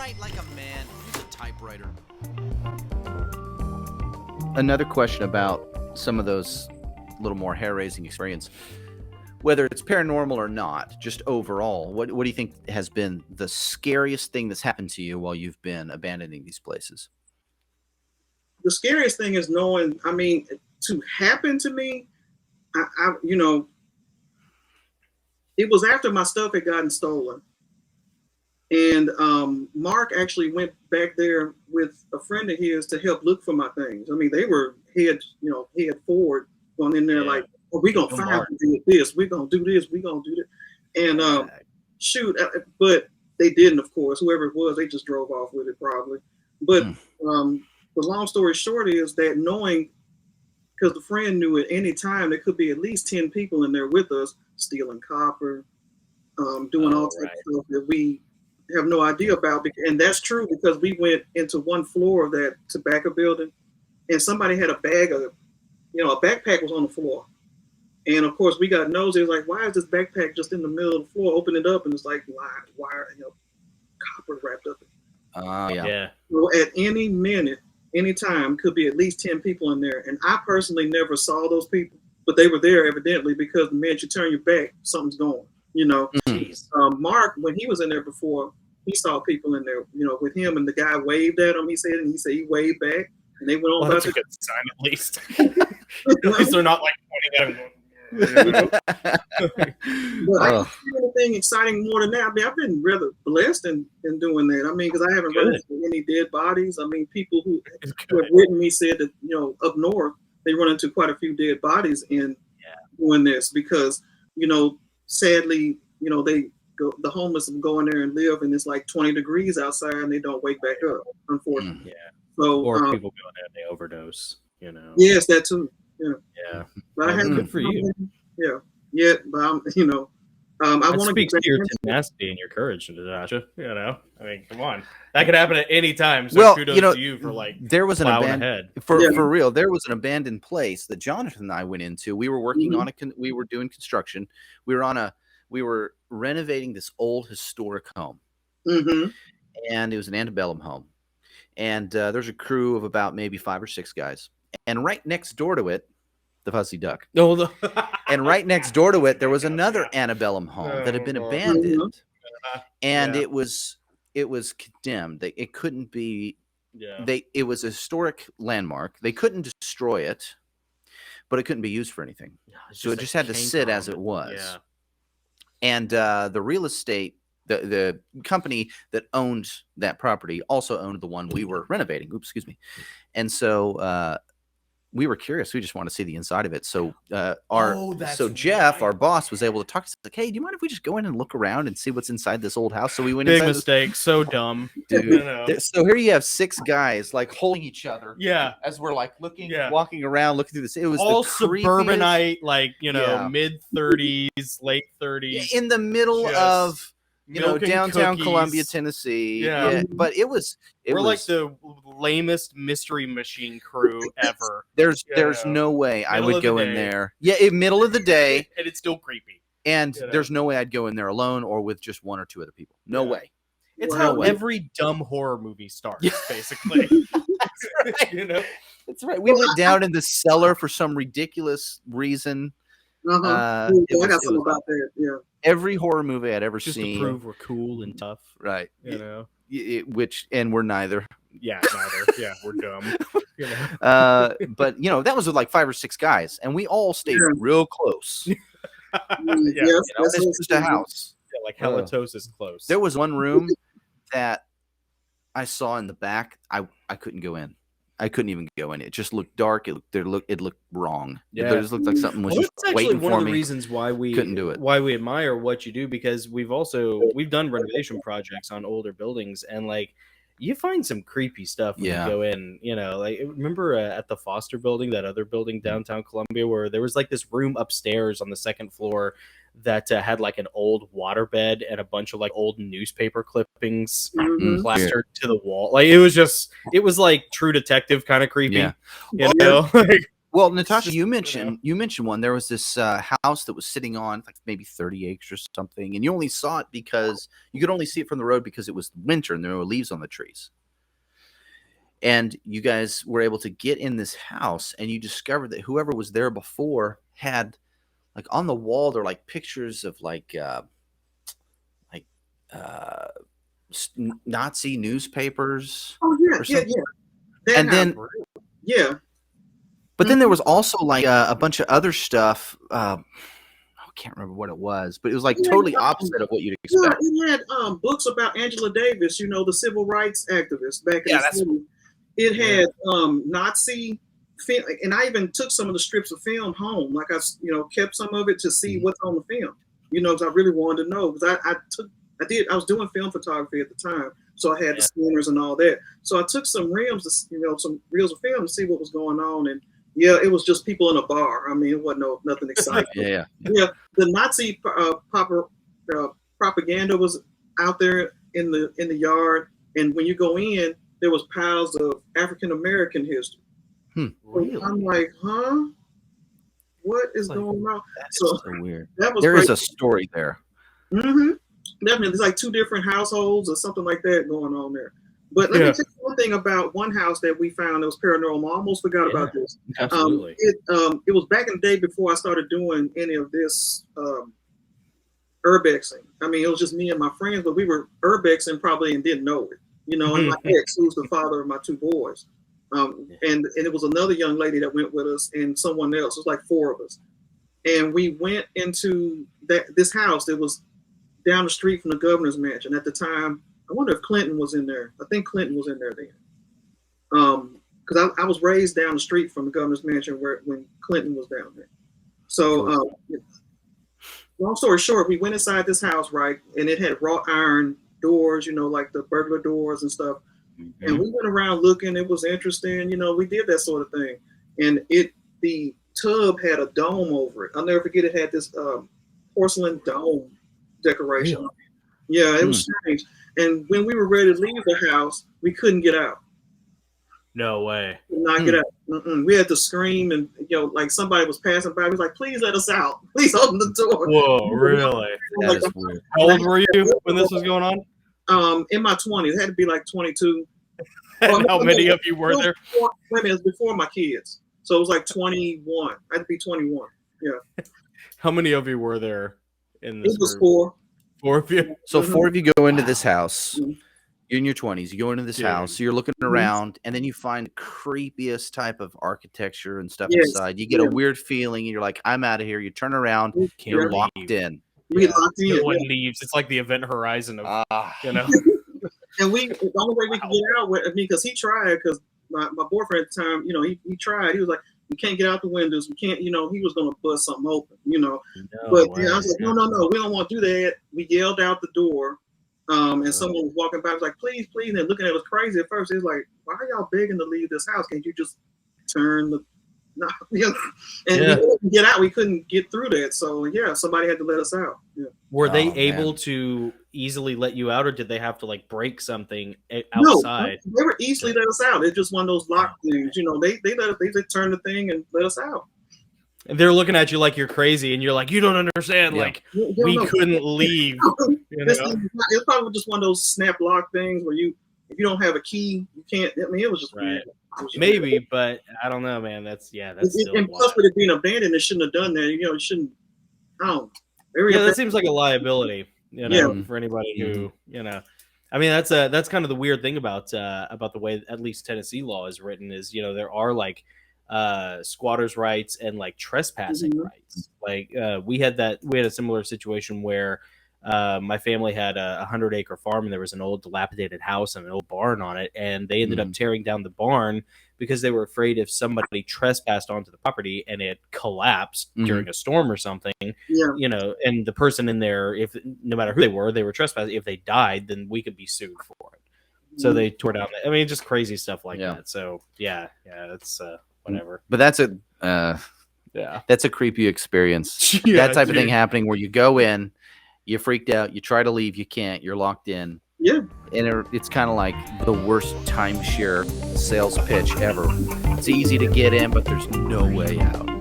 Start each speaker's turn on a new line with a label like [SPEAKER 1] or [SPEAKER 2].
[SPEAKER 1] Write like a man. Use a typewriter.
[SPEAKER 2] Another question about some of those little more hair-raising experience, whether it's paranormal or not, just overall, what do you think has been the scariest thing that's happened to you while you've been abandoning these places?
[SPEAKER 3] The scariest thing is knowing, to happen to me, it was after my stuff had gotten stolen. And Mark actually went back there with a friend of his to help look for my things. I mean, they were head forward, going in there like, oh, we're going to find this, we're going to do this, we're going to do this. And but they didn't, of course. Whoever it was, they just drove off with it probably. But the long story short is that knowing, because the friend knew at any time there could be at least 10 people in there with us, stealing copper, doing all types of stuff that we have no idea about. And that's true because we went into one floor of that tobacco building and somebody had a bag of, a backpack was on the floor. And of course we got nosy. It was like, why is this backpack just in the middle of the floor? Open it up and it's like wire, copper wrapped up. So at any minute, anytime, could be at least 10 people in there. And I personally never saw those people, but they were there evidently because the minute you turn your back, something's going, Mark, when he was in there before, he saw people in there, with him, and the guy waved at him, he said he waved back, and they went on.
[SPEAKER 4] That's a good sign, at least. At least they're not like pointing at him going,
[SPEAKER 3] But I don't see anything exciting more than that. I mean, I've been rather blessed in doing that. I mean, because I haven't run into any dead bodies. I mean, people who have written me said that, up north, they run into quite a few dead bodies in doing this because, sadly, the homeless go in there and live and it's like 20 degrees outside and they don't wake back up, unfortunately. So,
[SPEAKER 4] or people go in there and they overdose,
[SPEAKER 3] Yes, that too.
[SPEAKER 4] Yeah.
[SPEAKER 3] But I haven't,
[SPEAKER 4] good for you.
[SPEAKER 3] Yeah, but I'm, I want to
[SPEAKER 4] speak to your tenacity and your courage, Natasha. I mean, come on, that could happen at any time. So kudos to you for
[SPEAKER 2] there was an abandoned for real. There was an abandoned place that Jonathan and I went into. We were working on we were doing construction. We were renovating this old historic home, and it was an antebellum home. And there's a crew of about maybe 5 or 6 guys, and right next door to it, the Fuzzy Duck. And right next door to it, there was another antebellum home that had been abandoned, and it was condemned. It couldn't be. It was a historic landmark. They couldn't destroy it, but it couldn't be used for anything. So it just had to sit as it was.
[SPEAKER 4] Yeah.
[SPEAKER 2] And the real estate, the company that owned that property also owned the one we were renovating. Oops, excuse me. And so we were curious. We just wanted to see the inside of it. So Jeff, our boss, was able to talk to us like, hey, do you mind if we just go in and look around and see what's inside this old house? So we went inside.
[SPEAKER 4] Big mistake. So dumb.
[SPEAKER 2] Dude. So here you have 6 guys like holding each other.
[SPEAKER 4] Yeah.
[SPEAKER 2] As we're like walking around, looking through this. It was
[SPEAKER 4] all
[SPEAKER 2] the
[SPEAKER 4] suburbanite, mid-30s, late 30s.
[SPEAKER 2] In the middle of downtown Columbia, Tennessee. But we're
[SPEAKER 4] like the lamest mystery machine crew ever.
[SPEAKER 2] There's no way I would go in there. Middle of the day.
[SPEAKER 4] And it's still creepy.
[SPEAKER 2] And there's no way I'd go in there alone or with just 1 or 2 other people. No way.
[SPEAKER 4] It's how every dumb horror movie starts, basically.
[SPEAKER 2] That's right. That's right. We went down in the cellar for some ridiculous reason.
[SPEAKER 3] I got something about that. Yeah.
[SPEAKER 2] Every horror movie I'd ever seen.
[SPEAKER 4] Just to prove we're cool and tough.
[SPEAKER 2] Right. And we're neither.
[SPEAKER 4] Yeah, neither. Yeah, we're dumb.
[SPEAKER 2] But that was with like 5 or 6 guys, and we all stayed real close. It's just a house.
[SPEAKER 4] Yeah, like halitosis close.
[SPEAKER 2] There was one room that I saw in the back. I couldn't go in. I couldn't even go in. It just looked dark. It looked wrong.
[SPEAKER 4] Yeah.
[SPEAKER 2] It just looked like something was just waiting for me.
[SPEAKER 4] One of the reasons why we
[SPEAKER 2] couldn't do it.
[SPEAKER 4] Why we admire what you do, because we've done renovation projects on older buildings, and you find some creepy stuff when you go in. Remember at the Foster building, that other building downtown Columbia, where there was this room upstairs on the 2nd floor that had an old waterbed and a bunch of old newspaper clippings plastered to the wall. It was True Detective kind of creepy.
[SPEAKER 2] Well, Natasha, you mentioned one. There was this house that was sitting on like maybe 30 acres or something, and you only saw it because you could only see it from the road because it was winter and there were leaves on the trees. And you guys were able to get in this house, and you discovered that whoever was there before had, like, on the wall, there were like pictures of like Nazi newspapers.
[SPEAKER 3] Oh yeah.
[SPEAKER 2] And then
[SPEAKER 3] yeah.
[SPEAKER 2] But then there was also like a bunch of other stuff. I can't remember what it was, but it was like totally opposite of what you'd expect.
[SPEAKER 3] Yeah, it had books about Angela Davis, the civil rights activist back in the city. It had Nazi film, and I even took some of the strips of film home. Like I kept some of it to see what's on the film. Because I really wanted to know, because I was doing film photography at the time, so I had the scanners and all that. So I took some reels, some reels of film to see what was going on, and it was just people in a bar. I mean, it wasn't nothing exciting.
[SPEAKER 2] Yeah.
[SPEAKER 3] The Nazi propaganda was out there in the yard, and when you go in, there was piles of African American history.
[SPEAKER 2] Really?
[SPEAKER 3] I'm like, huh? What is going on?
[SPEAKER 2] That's so weird.
[SPEAKER 3] There
[SPEAKER 2] is a story there.
[SPEAKER 3] Mm-hmm. Definitely, there's like 2 different households or something like that going on there. But let me tell you one thing about one house that we found that was paranormal. I almost forgot about this.
[SPEAKER 4] Absolutely.
[SPEAKER 3] It was back in the day before I started doing any of this urbexing. I mean, it was just me and my friends, but we were urbexing probably and didn't know it. And my ex, who's the father of my 2 boys. And it was another young lady that went with us and someone else. It was like 4 of us. And we went into this house that was down the street from the governor's mansion. At the time, I wonder if Clinton was in there. I think Clinton was in there then. Because I was raised down the street from the governor's mansion when Clinton was down there. So long story short, we went inside this house, right? And it had wrought iron doors, like the burglar doors and stuff. Mm-hmm. And we went around looking. It was interesting. We did that sort of thing. And the tub had a dome over it. I'll never forget, it had this porcelain dome decoration.
[SPEAKER 2] Really?
[SPEAKER 3] Yeah, it was strange. And when we were ready to leave the house, we couldn't get out.
[SPEAKER 4] No way.
[SPEAKER 3] Could not get out. We had to scream, and like somebody was passing by. We was like, "Please let us out! Please open the door!"
[SPEAKER 4] Whoa, really?
[SPEAKER 2] That is weird.
[SPEAKER 4] How old were you when this was going on?
[SPEAKER 3] In my 20s. It had to be like 22.
[SPEAKER 4] And how many of you were there?
[SPEAKER 3] It was before my kids, so it was like 21. I had to be 21. Yeah.
[SPEAKER 4] How many of you were there in this?
[SPEAKER 3] It was 4.
[SPEAKER 4] 4 of you.
[SPEAKER 2] So 4 of you go into this house. You're in your 20s. You go into this house. So you're looking around, and then you find the creepiest type of architecture and stuff inside. You get a weird feeling, and you're like, "I'm out of here." You turn around, you're locked in.
[SPEAKER 3] We locked in.
[SPEAKER 4] No one leaves. It's like the event horizon of
[SPEAKER 3] And the only way we could get out with me, because he tried, because my boyfriend at the time, he tried. He was like, "We can't get out the windows. We can't," he was going to bust something open, But I was like, no, we don't want to do that. We yelled out the door, and someone was walking by. I was like, "Please, please!" And they're looking at us crazy at first. He was like, "Why are y'all begging to leave this house? Can't you just turn the?" No, we couldn't get out. We couldn't get through that. So somebody had to let us out. Yeah.
[SPEAKER 4] Were they able to easily let you out, or did they have to like break something outside?
[SPEAKER 3] No, they were easily let us out. It's just one of those lock things. They let us. They turn the thing and let us out.
[SPEAKER 4] And they're looking at you like you're crazy, and you're like, "You don't understand. Like we couldn't leave."
[SPEAKER 3] It's probably just one of those snap lock things where if you don't have a key, you can't. I mean, it was just weird.
[SPEAKER 4] Maybe, but I don't know, man. That's still
[SPEAKER 3] and plus, with it being abandoned, it shouldn't have done that. It shouldn't. I don't.
[SPEAKER 4] That seems like a liability, for anybody who, I mean, that's kind of the weird thing about the way at least Tennessee law is written is, there are like squatters' rights and like trespassing rights. Like we had a similar situation where my family had a 100-acre farm, and there was an old dilapidated house and an old barn on it, and they ended up tearing down the barn because they were afraid if somebody trespassed onto the property and it collapsed during a storm or something, and the person in there, if no matter who they were trespassing, if they died, then we could be sued for it. So they tore down. I mean, just crazy stuff like that. So it's whatever.
[SPEAKER 2] But that's a creepy experience. That type of thing happening where you go in, you freaked out, you try to leave, you can't, you're locked in.
[SPEAKER 3] Yeah.
[SPEAKER 2] And it's kind of like the worst timeshare sales pitch ever. It's easy to get in, but there's no way out.